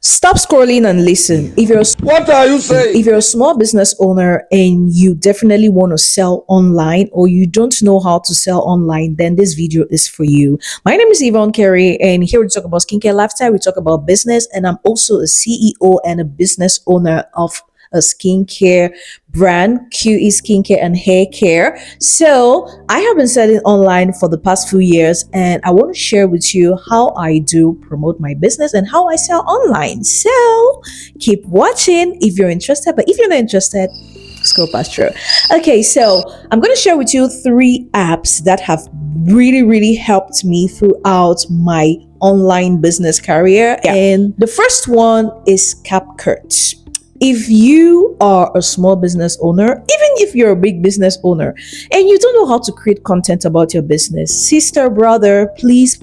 Stop scrolling and listen. What are you saying? If you're a small business owner and you definitely want to sell online or you don't know how to sell online, then this video is for you. My name is Yvonne Carey, and here we talk about skincare lifestyle, we talk about business, and I'm also a CEO and a business owner of a skincare brand, QE Skincare and Hair Care. So I have been selling online for the past few years, and I want to share with you how I do promote my business and how I sell online. So keep watching if you're interested, but if you're not interested, scroll past through. Okay, so I'm going to share with you 3 apps that have really helped me throughout my online business career. And the first one is CapCut. If you are a small business owner, even if you're a big business owner and you don't know how to create content about your business, sister, brother, please,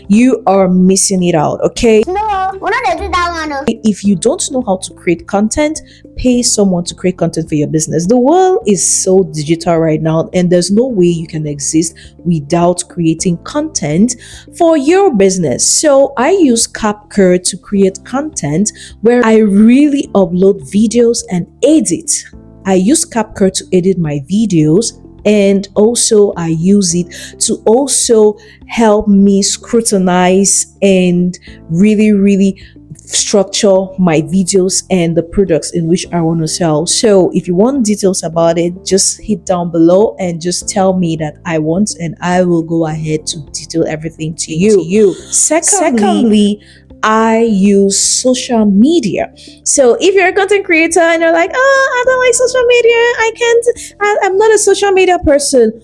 you are missing it out, okay? No, we're not gonna do that one. If you don't know how to create content, pay someone to create content for your business. The world is so digital right now, and there's no way you can exist without creating content for your business. So I use CapCut to create content where I really upload videos and edit. I use CapCut to edit my videos, and also I use it to also help me scrutinize and really structure my videos and the products in which I want to sell. So if you want details about it, just hit down below and just tell me that I want, and I will go ahead to detail everything to you. Secondly, I use social media. So if you're a content creator and you're like, oh, I don't like social media, I'm not a social media person.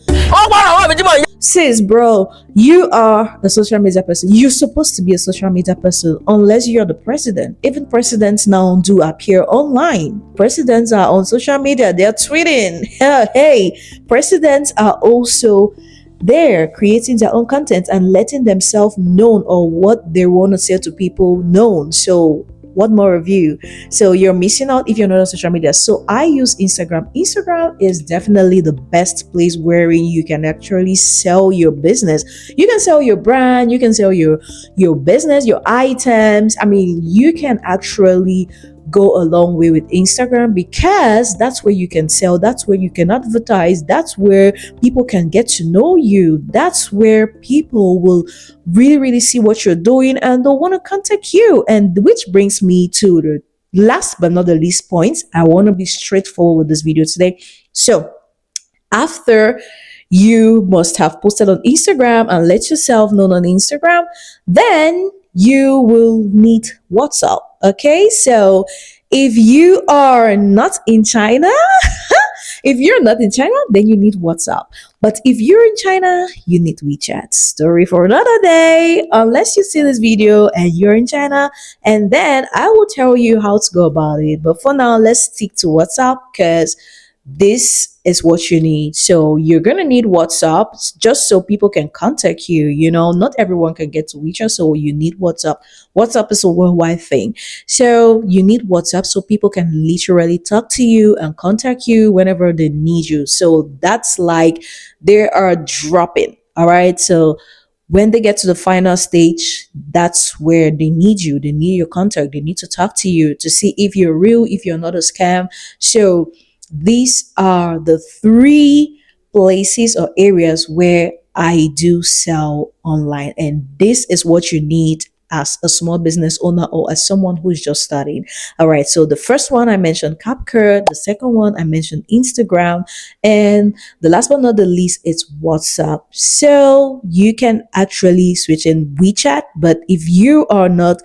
Sis, bro, you are a social media person. You're supposed to be a social media person unless you're the president. Even presidents now do appear online. Presidents are on social media. They're tweeting. Hey, presidents are also there creating their own content and letting themselves known, or what they want to say to people known. So what more of you? So you're missing out if you're not on social media. So I use Instagram. Instagram is definitely the best place wherein you can actually sell your business. You can sell your brand, you can sell your business, your items. I mean, you can actually go a long way with Instagram, because that's where you can sell, that's where you can advertise, that's where people can get to know you, that's where people will really see what you're doing and they'll want to contact you. And which brings me to the last but not the least point. I want to be straightforward with this video today. So after you must have posted on Instagram and let yourself known on Instagram, then you will need WhatsApp. Okay, so if you are not in China, if you're not in China, then you need WhatsApp. But if you're in China, you need WeChat. Story for another day, unless you see this video and you're in China, and then I will tell you how to go about it. But for now, let's stick to WhatsApp, because this is what you need. So you're gonna need WhatsApp just so people can contact you. You know, not everyone can get to WeChat, so you need WhatsApp. WhatsApp is a worldwide thing, so you need WhatsApp so people can literally talk to you and contact you whenever they need you. So that's like they are dropping. All right, so when they get to the final stage, that's where they need you. They need your contact. They need to talk to you to see if you're real, if you're not a scam. So these are the 3 places or areas where I do sell online, and this is what you need as a small business owner or as someone who's just starting. All right, so the first one I mentioned CapCut, the second one I mentioned Instagram, and the last but not the least, it's WhatsApp. So you can actually switch in WeChat, but if you are not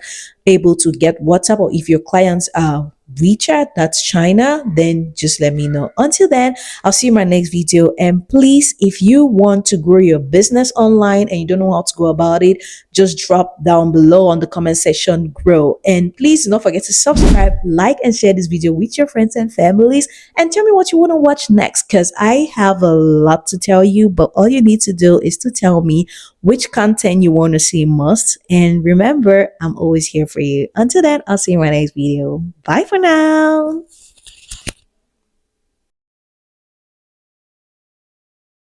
able to get WhatsApp, or if your clients are WeChat, that's China, then just let me know. Until then, I'll see you in my next video. And please, if you want to grow your business online and you don't know how to go about it, just drop down below on the comment section, grow. And please do not forget to subscribe, like, and share this video with your friends and families, and tell me what you want to watch next, because I have a lot to tell you. But all you need to do is to tell me which content you want to see most. And remember, I'm always here for you. Until then, I'll see you in my next video. Bye for now.